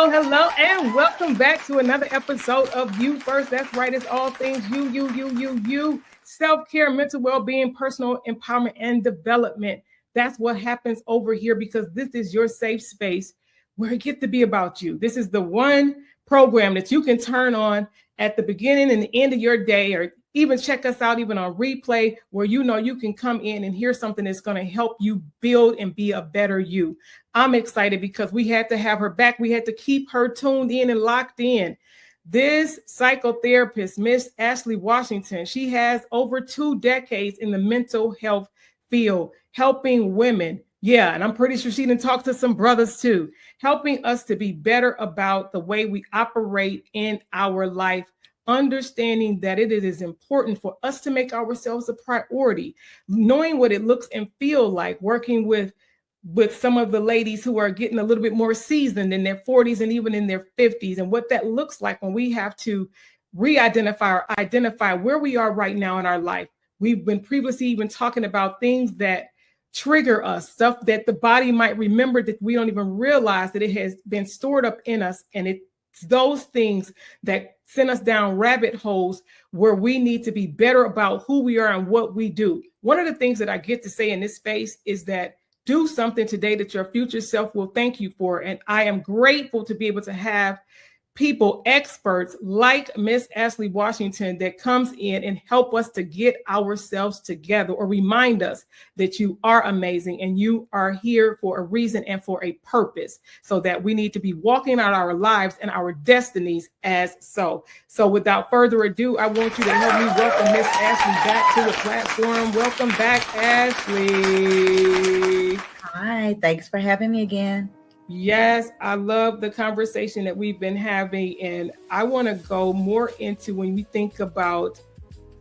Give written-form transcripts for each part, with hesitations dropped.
Hello, and welcome back to another episode of You First. That's right. It's all things you. Self-care, mental well-being, personal empowerment, and development. That's what happens over here because this is your safe space where it gets to be about you. This is the one program that you can turn on at the beginning and the end of your day, or even check us out even on replay, where you know you can come in and hear something that's going to help you build and be a better you. I'm excited because we had to have her back. We had to keep her tuned in and locked in. This psychotherapist, Miss Ashlee Washington, she has over 2 decades in the mental health field, helping women. Yeah, and I'm pretty sure she didn't talk to some brothers too, helping us to be better about the way we operate in our life, understanding that it is important for us to make ourselves a priority, knowing what it looks and feel like working with some of the ladies who are getting a little bit more seasoned in their 40s and even in their 50s, and what that looks like when we have to re-identify or identify where we are right now in our life. We've been previously even talking about things that trigger us, stuff that the body might remember that we don't even realize that it has been stored up in us. And it's those things that send us down rabbit holes where we need to be better about who we are and what we do. One of the things that I get to say in this space is that do something today that your future self will thank you for. And I am grateful to be able to have people, experts like Miss Ashlee Washington, that comes in and help us to get ourselves together, or remind us that you are amazing and you are here for a reason and for a purpose, so that we need to be walking out our lives and our destinies as so. So without further ado, I want you to help me welcome Miss Ashlee back to the platform. Welcome back, Ashlee. Hi, thanks for having me again. Yes, I love the conversation that we've been having, and I want to go more into when we think about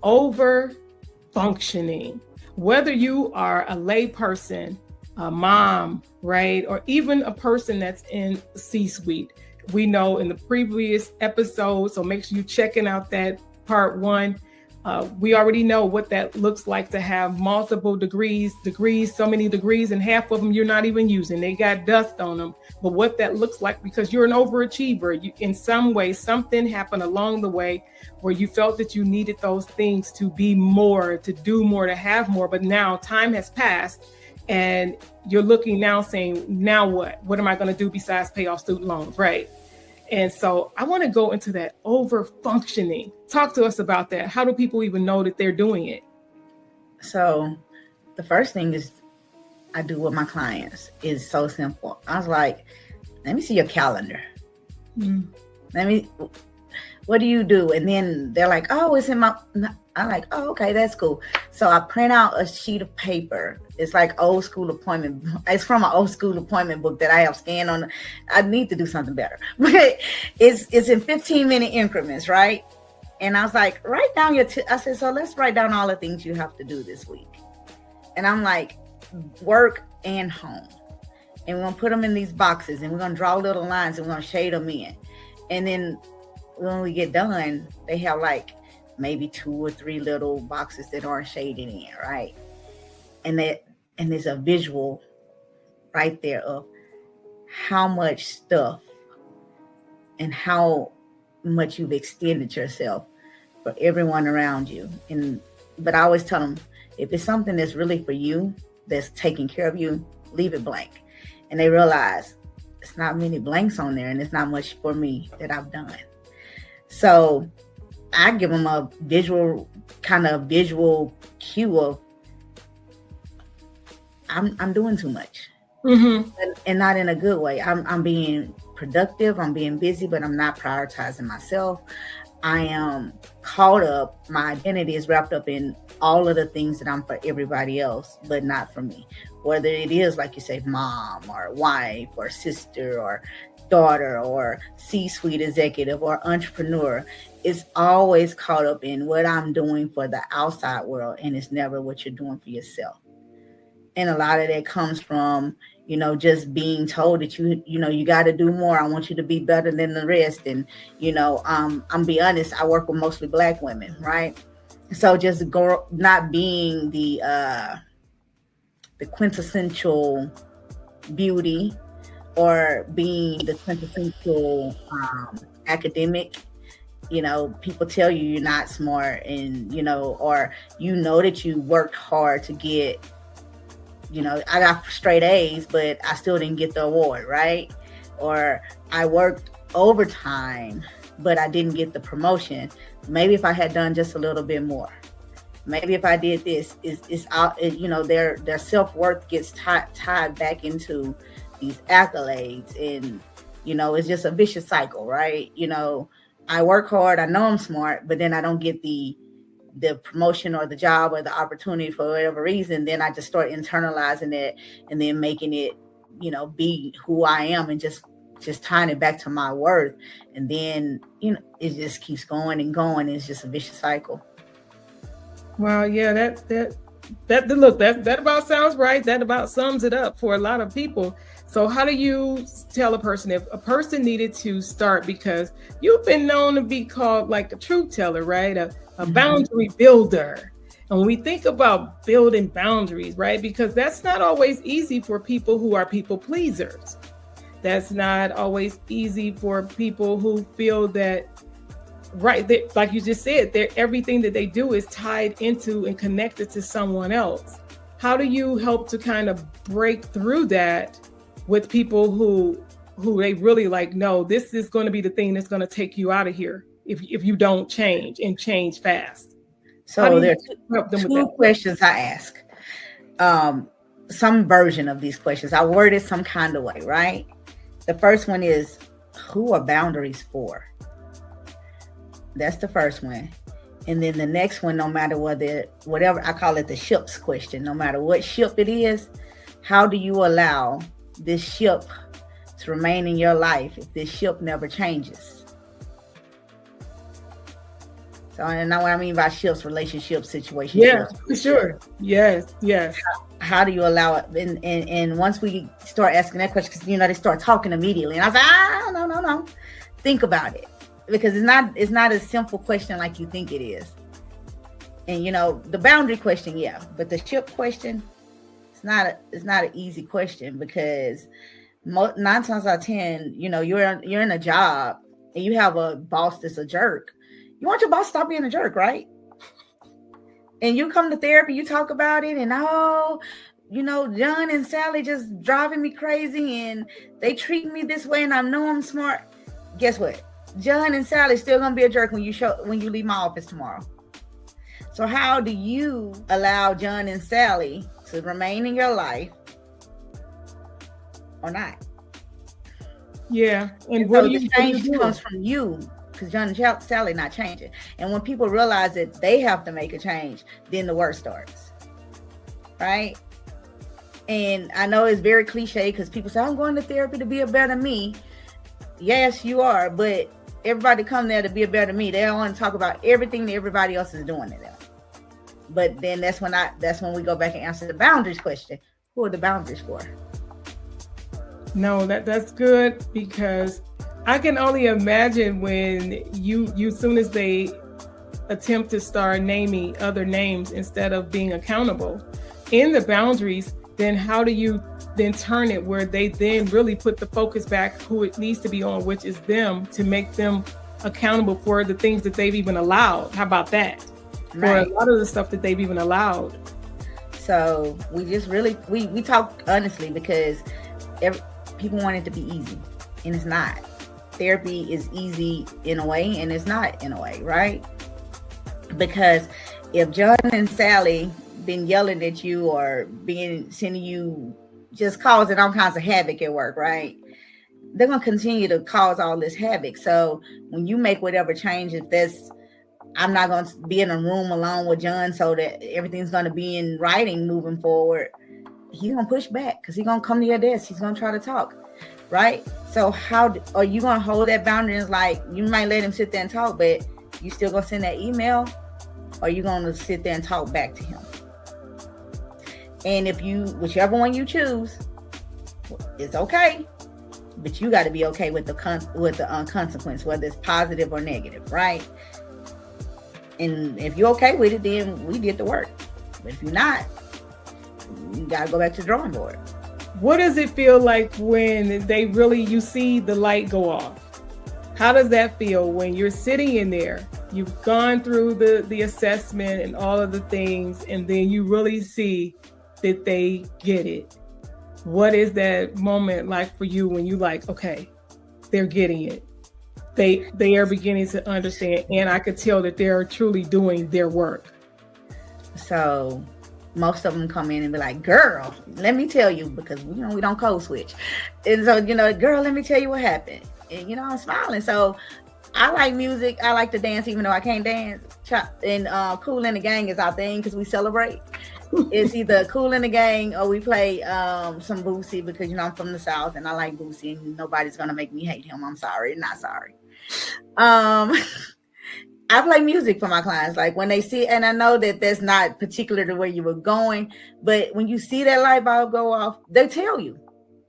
over functioning, whether you are a lay person, a mom, right, or even a person that's in C-suite. We know in the previous episode, so make sure you're checking out that part 1. We already know what that looks like to have multiple degrees, so many degrees, and half of them you're not even using. They got dust on them. But what that looks like, because you're an overachiever, in some way, something happened along the way where you felt that you needed those things to be more, to do more, to have more. But now time has passed and you're looking now saying, now what? What am I going to do besides pay off student loans, right? And so I want to go into that over functioning. Talk to us about that. How do people even know that they're doing it? So the first thing is I do with my clients is so simple. I was like, let me see your calendar. What do you do? And then they're like, oh, it's in my, I'm like, oh, okay, that's cool. So I print out a sheet of paper. It's like old school appointment. It's from an old school appointment book that I have scanned on. I need to do something better. But it's in 15-minute increments, right? And I was like, write down I said, so let's write down all the things you have to do this week. And I'm like, work and home. And we're going to put them in these boxes, and we're going to draw little lines, and we're going to shade them in. And then when we get done, they have like maybe 2 or 3 little boxes that aren't shaded in, right? And there's a visual right there of how much stuff and how much you've extended yourself for everyone around you. But I always tell them, if it's something that's really for you, that's taking care of you, leave it blank. And they realize it's not many blanks on there, and it's not much for me that I've done. So I give them a visual cue of I'm doing too much, and not in a good way. I'm being productive. I'm being busy, but I'm not prioritizing myself. I am caught up. My identity is wrapped up in all of the things that I'm for everybody else, but not for me. Whether it is, like you say, mom or wife or sister or daughter or C-suite executive or entrepreneur, it's always caught up in what I'm doing for the outside world, and it's never what you're doing for yourself. And a lot of that comes from, just being told that you got to do more. I want you to be better than the rest. And, I'm be honest, I work with mostly Black women, right? So just not being the quintessential beauty, or being the quintessential academic. People tell you you're not smart, and, or that you worked hard to get, I got straight A's, but I still didn't get the award, right? Or I worked overtime, but I didn't get the promotion. Maybe if I had done just a little bit more, maybe if I did this, their self-worth gets tied back into these accolades, and, it's just a vicious cycle, right? I work hard, I know I'm smart, but then I don't get the promotion or the job or the opportunity for whatever reason. Then I just start internalizing it, and then making it, be who I am, and just tying it back to my worth. And then, it just keeps going and going. It's just a vicious cycle. Wow. Yeah. That about sounds right. That about sums it up for a lot of people. So how do you tell a person if a person needed to start, because you've been known to be called like a truth teller, right? A boundary builder. And when we think about building boundaries, right? Because that's not always easy for people who are people pleasers. That's not always easy for people who feel that, right, like you just said, everything that they do is tied into and connected to someone else. How do you help to kind of break through that with people who they really like, no, this is going to be the thing that's going to take you out of here if you don't change, and change fast? So there are two questions I ask. Some version of these questions, I word it some kind of way, right? The first one is, who are boundaries for? That's the first one. And then the next one, no matter whatever, I call it the ships question, no matter what ship it is, how do you allow this ship to remain in your life if this ship never changes? So, and now what I mean by ships, relationships, situations. Yeah, for sure. Yes. How do you allow it? And once we start asking that question, because they start talking immediately, and I was like, no. Think about it, because it's not a simple question like you think it is. And the boundary question, yeah, but the ship question, it's not an easy question, because 9 times out of 10, you're in a job and you have a boss that's a jerk. You want your boss to stop being a jerk, right? And you come to therapy, you talk about it, and John and Sally just driving me crazy, and they treat me this way, and I know I'm smart. Guess what? John and Sally still gonna be a jerk when you leave my office tomorrow. So how do you allow John and Sally to remain in your life or not? Yeah. And so the change comes from you, because John and Sally not changing. And when people realize that they have to make a change, then the work starts. Right? And I know it's very cliche, because people say, I'm going to therapy to be a better me. Yes, you are, but everybody come there to be a better me. They don't want to talk about everything that everybody else is doing to them. But then that's when we go back and answer the boundaries question. Who are the boundaries for? No, that's good, because I can only imagine when you soon as they attempt to start naming other names instead of being accountable in the boundaries, then how do you then turn it where they then really put the focus back who it needs to be on, which is them, to make them accountable for the things that they've even allowed? How about that? Right. For a lot of the stuff that they've even allowed. So we just really, we talk honestly, because people want it to be easy, and it's not. Therapy is easy in a way, and it's not in a way, right? Because if John and Sally been yelling at you or sending you, just causing all kinds of havoc at work, right? They're going to continue to cause all this havoc. So when you make whatever change, I'm not going to be in a room alone with John so that everything's going to be in writing moving forward, he's going to push back, because he's going to come to your desk. He's going to try to talk, right? So how are you going to hold that boundary? It's like, you might let him sit there and talk, but You still gonna send that email, or you gonna sit there and talk back to him? And if you, whichever one you choose, it's okay, but you got to be okay with the consequence, whether it's positive or negative, right? And if you're okay with it, then we did the work. But if you're not, you got to go back to the drawing board. What does it feel like when you see the light go off? How does that feel when you're sitting in there? You've gone through the assessment and all of the things, and then you really see that they get it. What is that moment like for you when you like, okay, they're getting it. They are beginning to understand, and I could tell that they're truly doing their work. So most of them come in and be like, girl, let me tell you, because we don't code switch. And so, girl, let me tell you what happened. And I'm smiling. So I like music. I like to dance, even though I can't dance. And Kool and the Gang is our thing because we celebrate. It's either Kool and the Gang or we play some Boosie, because I'm from the South and I like Boosie, and nobody's gonna make me hate him. I'm sorry, not sorry. I play music for my clients, like when they see, and I know that that's not particular to where you were going, but when you see that light bulb go off, they tell you,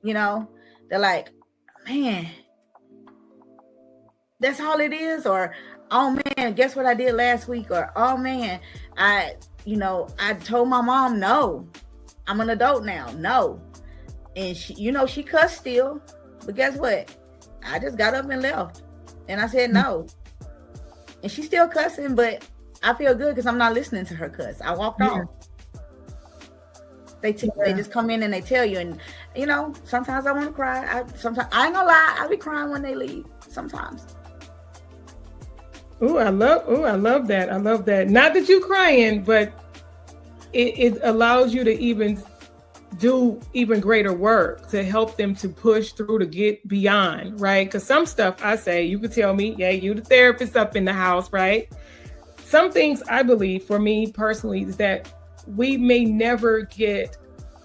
they're like, man, that's all it is, or oh man, guess what I did last week, or oh man, I told my mom no, I'm an adult now, no, and she cussed still, but guess what? I just got up and left, and I said no, and she's still cussing, but I feel good because I'm not listening to her cuss. I walked off. They just come in and they tell you, and sometimes I want to cry. Sometimes I ain't gonna lie, I be crying when they leave. Sometimes. I love that. I love that. Not that you're crying, but it allows you to even do even greater work to help them to push through, to get beyond, right? Because some stuff I say, you could tell me, yeah, you the therapist up in the house, right? Some things I believe, for me personally, is that we may never get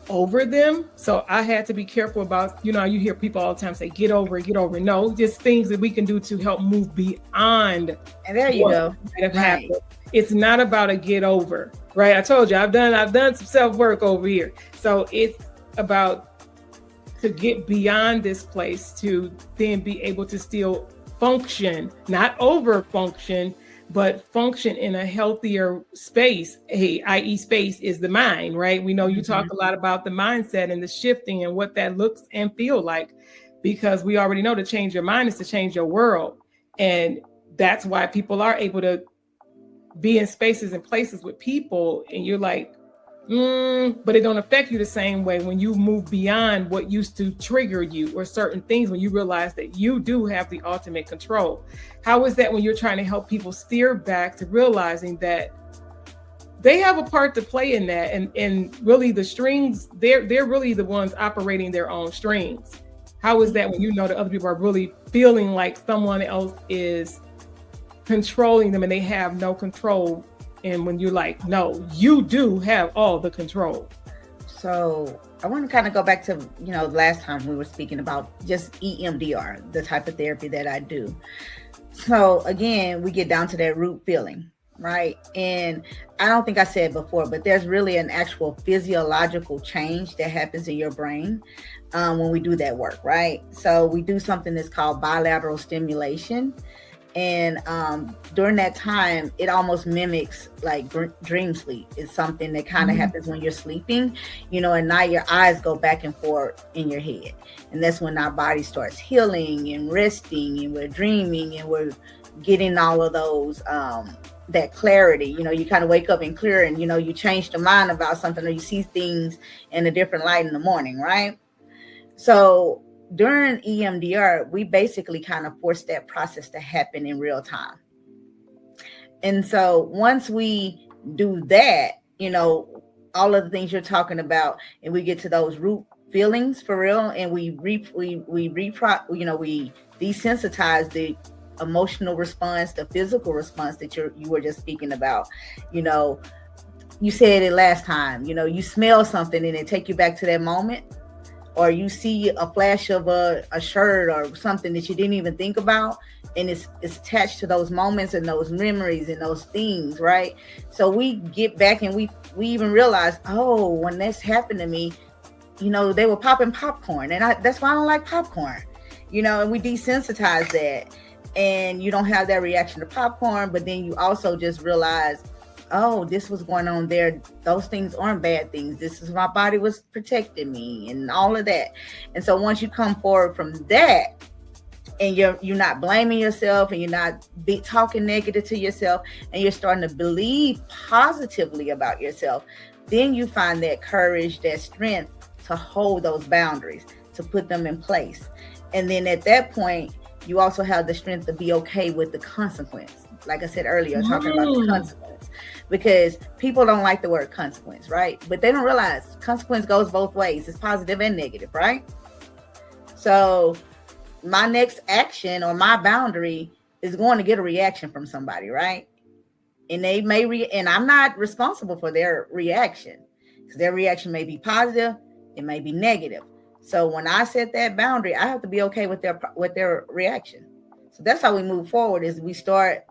over them. So I had to be careful about, you hear people all the time say, get over it, get over it. No, just things that we can do to help move beyond. And there you go. Right. It's not about a get over, right? I told you, I've done some self-work over here. So it's about to get beyond this place, to then be able to still function, not over function, but function in a healthier space. I.e. space is the mind, right? We know you talk a lot about the mindset and the shifting and what that looks and feel like, because we already know to change your mind is to change your world. And that's why people are able to be in spaces and places with people, and you're like, but it don't affect you the same way when you move beyond what used to trigger you, or certain things, when you realize that you do have the ultimate control. How is that when you're trying to help people steer back to realizing that they have a part to play in that, and really the strings, they're really the ones operating their own strings? How is that when that other people are really feeling like someone else is controlling them and they have no control? And when you're like, no, you do have all the control. So I want to kind of go back to, last time we were speaking about just EMDR, the type of therapy that I do. So again, we get down to that root feeling, right? And I don't think I said before, but there's really an actual physiological change that happens in your brain when we do that work, right? So we do something that's called bilateral stimulation. And during that time, it almost mimics like dream sleep. It's something that kind of happens when you're sleeping, and now your eyes go back and forth in your head. And that's when our body starts healing and resting, and we're dreaming, and we're getting all of those, that clarity. You kind of wake up and clear, and, you change your mind about something, or you see things in a different light in the morning, right? So during EMDR, we basically kind of force that process to happen in real time. And so once we do that, all of the things you're talking about, and we get to those root feelings for real, and we desensitize the emotional response, the physical response that you were just speaking about. You said it last time, you smell something and it take you back to that moment, or you see a flash of a shirt or something that you didn't even think about, and it's attached to those moments and those memories and those things, right? So we get back and we even realize, oh, when this happened to me, you know, they were popping popcorn, and that's why I don't like popcorn, you know, and we desensitize that, and you don't have that reaction to popcorn. But then you also just realize, oh, this was going on there. Those things aren't bad things. This is my body was protecting me and all of that. And so once you come forward from that, and you're not blaming yourself, and you're not talking negative to yourself, and you're starting to believe positively about yourself, then you find that courage, that strength to hold those boundaries, to put them in place. And then at that point, you also have the strength to be okay with the consequence. Like I said earlier, talking about the consequence, because people don't like the word consequence, right? But they don't realize consequence goes both ways. It's positive and negative, right? So my next action or my boundary is going to get a reaction from somebody, right? And they may and I'm not responsible for their reaction, because their reaction may be positive, it may be negative. So when I set that boundary, I have to be okay with their reaction. So that's how we move forward, is we start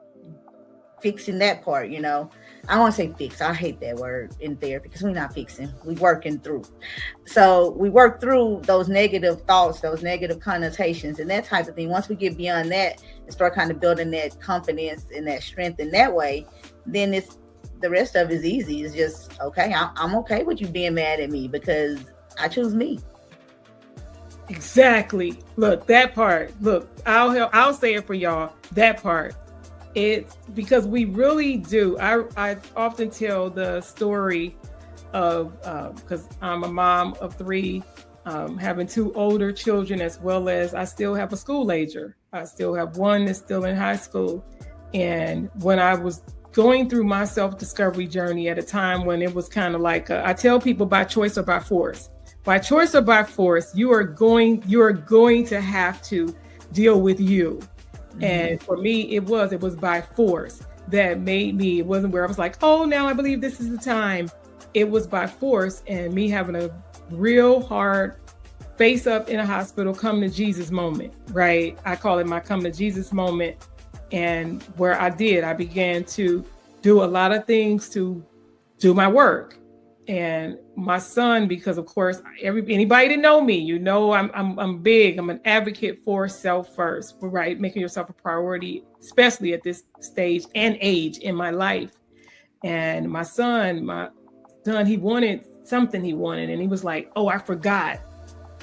fixing that part, you know. I don't want to say fix. I hate that word in therapy, because we're not fixing. We're working through. So we work through those negative thoughts, those negative connotations, and that type of thing. Once we get beyond that and start kind of building that confidence and that strength in that way, then the rest of it is easy. It's just, okay, I'm okay with you being mad at me because I choose me. Exactly. Look, that part. Look, I'll say it for y'all. That part. It's because we really do. I often tell the story of, because I'm a mom of 3, having 2 older children, as well as I still have a school ager. I still have one that's still in high school. And when I was going through my self-discovery journey at a time when it was kind of like, I tell people, by choice or by force. By choice or by force, you are going to have to deal with you. And for me, it was by force that made me, it wasn't where I was like, oh, now I believe this is the time. It was by force, and me having a real hard face up in a hospital, come to Jesus moment, right? I call it my come to Jesus moment. And where I began to do a lot of things to do my work. And my son, because of course, anybody that know me, you know, I'm big. I'm an advocate for self first, right? Making yourself a priority, especially at this stage and age in my life. And my son, he wanted something he wanted, and he was like, "Oh, I forgot.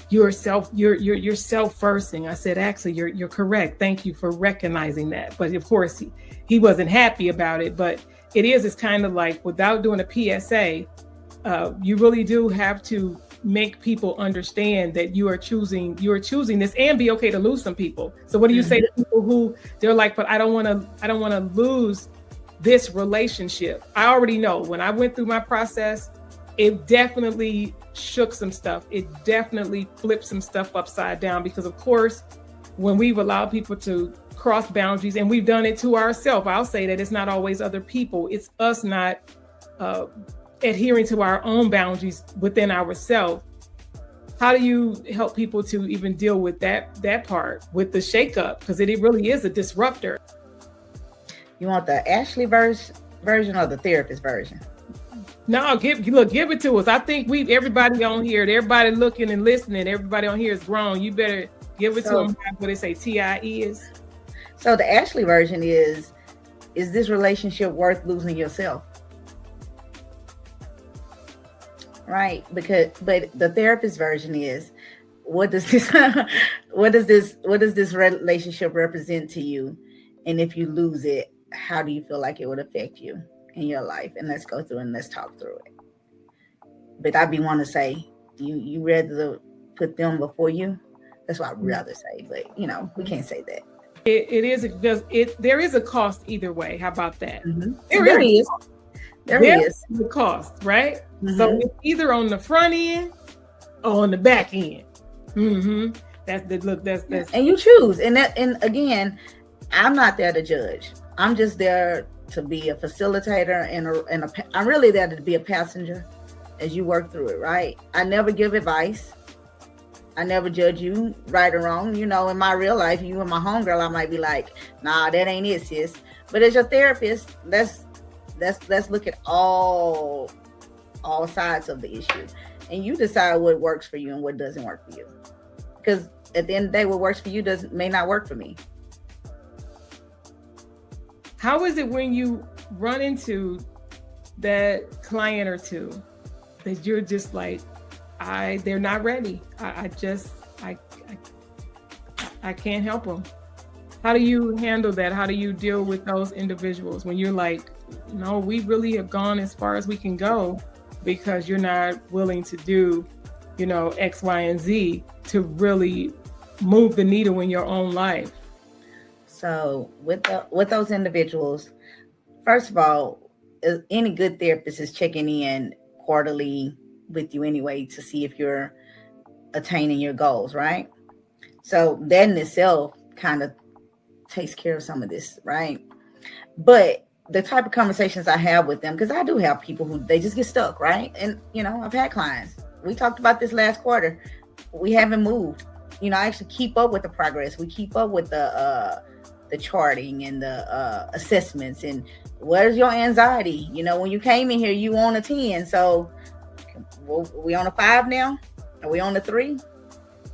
You're self first thing." I said, "Actually, you're correct. Thank you for recognizing that." But of course, he wasn't happy about it. But it's kind of like, without doing a PSA. You really do have to make people understand that you are choosing this, and be okay to lose some people. So what do you say to people who they're like, but I don't want to lose this relationship? I already know when I went through my process, it definitely shook some stuff. It definitely flipped some stuff upside down, because of course, when we've allowed people to cross boundaries, and we've done it to ourselves, I'll say that it's not always other people. It's us not adhering to our own boundaries within ourselves. How do you help people to even deal with that part, with the shakeup? Because it really is a disruptor. You want the Ashlee version or the therapist version? No, give it to us. I think everybody on here, everybody looking and listening, everybody on here is grown. You better give it to them. What they say, TIE is. So the Ashlee version is this relationship worth losing yourself? Right, but the therapist version is, what does this relationship represent to you? And if you lose it, how do you feel like it would affect you in your life? And let's go through and let's talk through it. But I'd want to say, you rather put them before you. That's what I'd rather say, but you know, we can't say that. It is, because there is a cost either way. How about that? There is. There is the cost, right? So it's either on the front end or on the back end. That's and you choose. And again, I'm not there to judge. I'm just there to be a facilitator and I'm really there to be a passenger as you work through it, right? I never give advice. I never judge you right or wrong. You know, in my real life, you and my homegirl, I might be like, nah, that ain't it, sis. But as your therapist, let's look at all sides of the issue. And you decide what works for you and what doesn't work for you. Because at the end of the day, what works for you may not work for me. How is it when you run into that client or two that you're just like, they're not ready. I can't help them. How do you handle that? How do you deal with those individuals when you're like, no, we really have gone as far as we can go because you're not willing to do, you know, X, Y, and Z to really move the needle in your own life? So with those individuals, first of all, any good therapist is checking in quarterly with you anyway to see if you're attaining your goals, right? So that in itself kind of takes care of some of this, right? But the type of conversations I have with them, because I do have people who they just get stuck, right? And you know, I've had clients. We talked about this last quarter. We haven't moved. You know, I actually keep up with the progress. We keep up with the charting and the assessments. And where's your anxiety? You know, when you came in here, you on a 10. So we on a 5 now? Are we on a 3?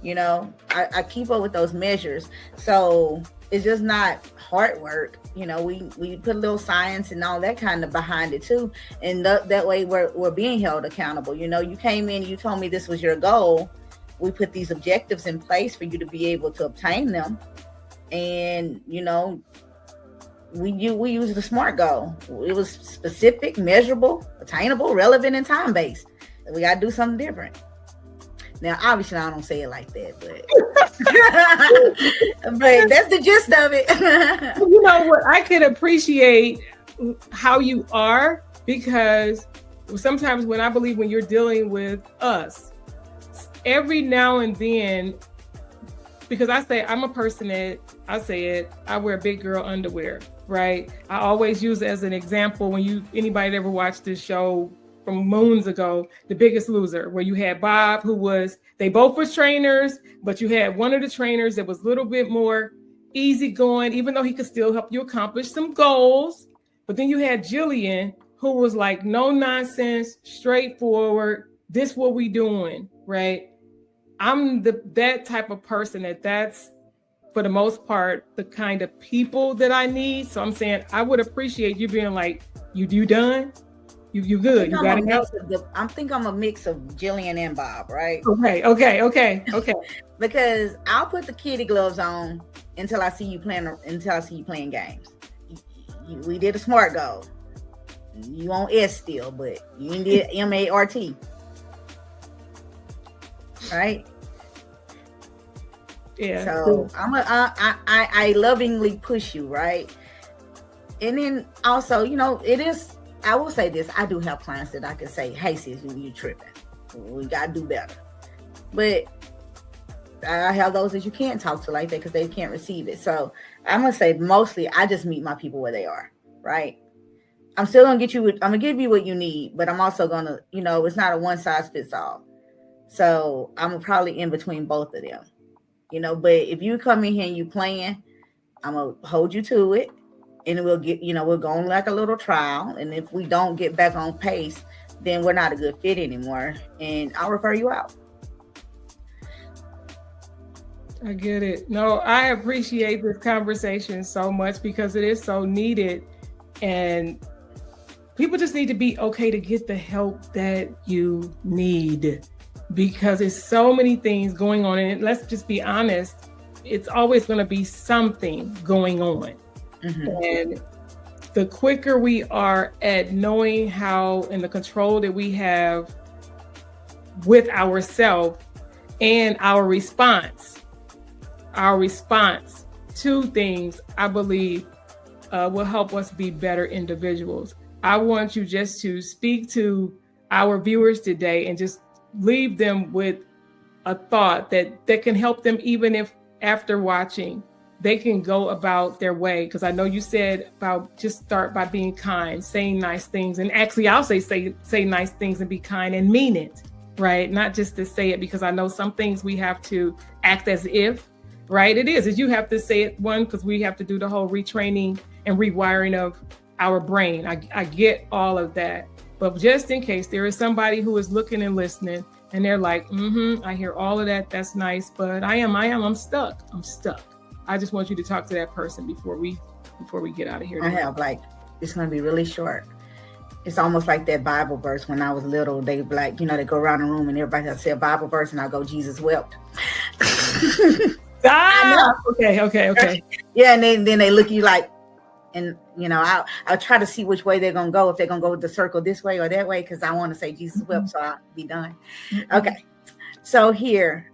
You know, I keep up with those measures. So it's just not hard work. You know, we put a little science and all that kind of behind it too. And that way we're being held accountable. You know, you came in, you told me this was your goal. We put these objectives in place for you to be able to obtain them. And, you know, we use the SMART goal. It was specific, measurable, attainable, relevant, and time-based. We got to do something different. Now, obviously, I don't say it like that, but that's the gist of it. You know what? I could appreciate how you are, because sometimes when you're dealing with us, every now and then, because I'm a person that, I wear big girl underwear, right? I always use it as an example when anybody that ever watched this show from moons ago, The Biggest Loser, where you had Bob, they both were trainers, but you had one of the trainers that was a little bit more easygoing, even though he could still help you accomplish some goals. But then you had Jillian, who was like, no nonsense, straightforward, this what we doing, right? I'm that type of person that's, for the most part, the kind of people that I need. So I'm saying I would appreciate you being like, you done? You good? You got it? I think I'm a mix of Jillian and Bob, right? Okay. Because I'll put the kitty gloves on until I see you playing games. We did a SMART goal. You on S still, but you did MART. Right? Yeah. So I lovingly push you, right? And then also, you know, I will say this, I do have clients that I can say, hey sis, you tripping. We gotta do better. But I have those that you can't talk to like that because they can't receive it. So I'm gonna say mostly I just meet my people where they are, right? I'm still gonna I'm gonna give you what you need, but I'm also gonna, you know, it's not a one size fits all. So I'm probably in between both of them, you know. But if you come in here and you playing, I'm gonna hold you to it, and we'll go on like a little trial. And if we don't get back on pace, then we're not a good fit anymore, and I'll refer you out. I get it. No, I appreciate this conversation so much because it is so needed, and people just need to be okay to get the help that you need, because there's so many things going on. And let's just be honest, it's always going to be something going on. Mm-hmm. And the quicker we are at knowing how and the control that we have with ourselves and our response to things, I believe will help us be better individuals. I want you just to speak to our viewers today and just leave them with a thought that can help them, even if after watching, they can go about their way. Because I know you said about just start by being kind, saying nice things. And actually, I'll say nice things and be kind and mean it. right? Not just to say it, because I know some things we have to act as if, right? It is you have to say it, one, because we have to do the whole retraining and rewiring of our brain. I get all of that. But just in case there is somebody who is looking and listening and they're like, I hear all of that. That's nice. But I'm stuck. I just want you to talk to that person before we get out of here. I have it's going to be really short. It's almost like that Bible verse when I was little. They they go around the room and everybody has to say a Bible verse and I go, Jesus wept. Okay. Yeah. And then they look at you and I'll try to see which way they're going to go. If they're going to go with the circle this way or that way, because I want to say Jesus wept, so I'll be done. Okay. So here,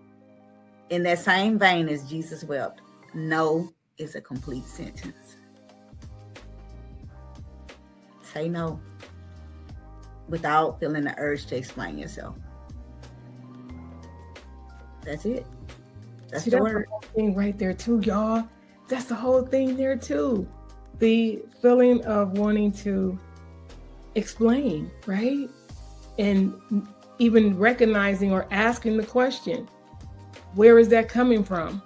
in that same vein as Jesus wept, no is a complete sentence. Say no without feeling the urge to explain yourself. That's it. That's the word. The whole thing right there too, y'all. That's the whole thing there too. The feeling of wanting to explain, right? And even recognizing or asking the question, where is that coming from?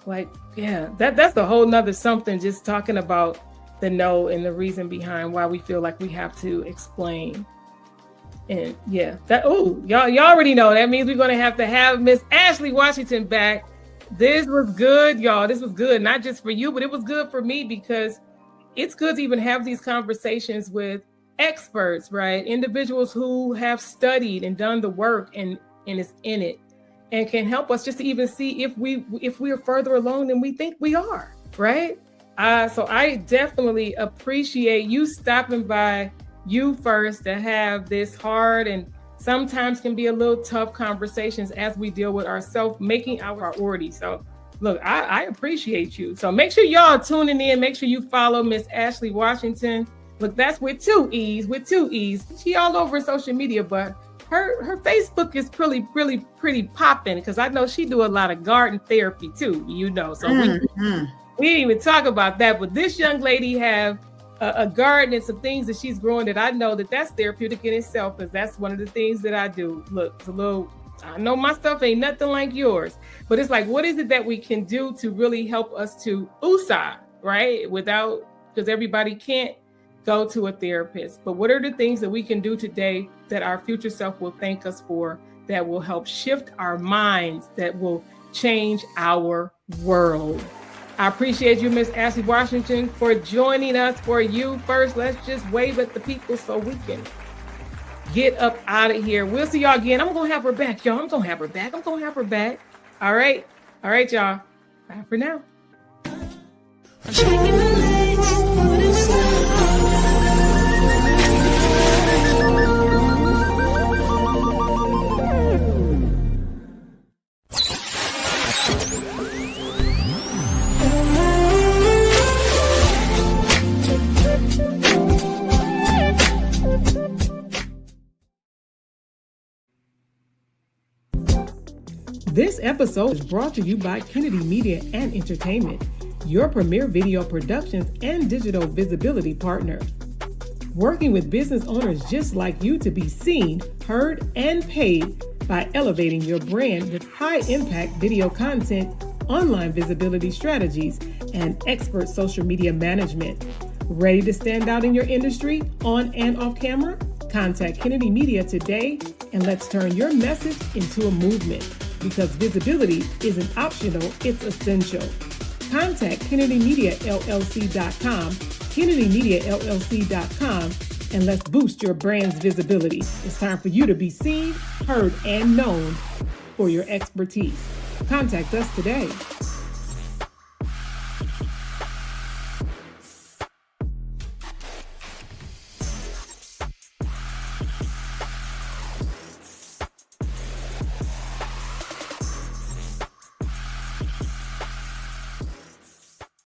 That's a whole nother something, just talking about the no and the reason behind why we feel like we have to explain. And y'all already know that means we're going to have Miss Ashlee Washington back. This was good, y'all. This was good, not just for you, but it was good for me, because it's good to even have these conversations with experts, right? Individuals who have studied and done the work and is in it and can help us just to even see if we are further along than we think we are, right? So I definitely appreciate you stopping by You First to have this hard and sometimes can be a little tough conversations as we deal with ourselves, making our priority. So look, I appreciate you. So make sure y'all tuning in. Make sure you follow Miss Ashlee Washington. Look, that's with two E's. She all over social media, but her Facebook is pretty popping, because I know she do a lot of garden therapy too, So we didn't even talk about that. But this young lady have a garden and some things that she's growing that I know that's therapeutic in itself, because that's one of the things that I do. Look, it's a little, I know my stuff ain't nothing like yours, but it's like, what is it that we can do to really help us to USA, right? Because everybody can't go to a therapist, but what are the things that we can do today that our future self will thank us for, that will help shift our minds, that will change our world? I appreciate you, Miss Ashlee Washington, for joining us for You First. Let's just wave at the people so we can get up out of here. We'll see y'all again. I'm going to have her back, y'all. I'm going to have her back. All right, y'all. Bye for now. This episode is brought to you by Kennedy Media and Entertainment, your premier video productions and digital visibility partner. Working with business owners just like you to be seen, heard, and paid by elevating your brand with high-impact video content, online visibility strategies, and expert social media management. Ready to stand out in your industry, on and off camera? Contact Kennedy Media today, and let's turn your message into a movement. Because visibility isn't optional, it's essential. Contact KennedyMediaLLC.com, KennedyMediaLLC.com, and let's boost your brand's visibility. It's time for you to be seen, heard, and known for your expertise. Contact us today.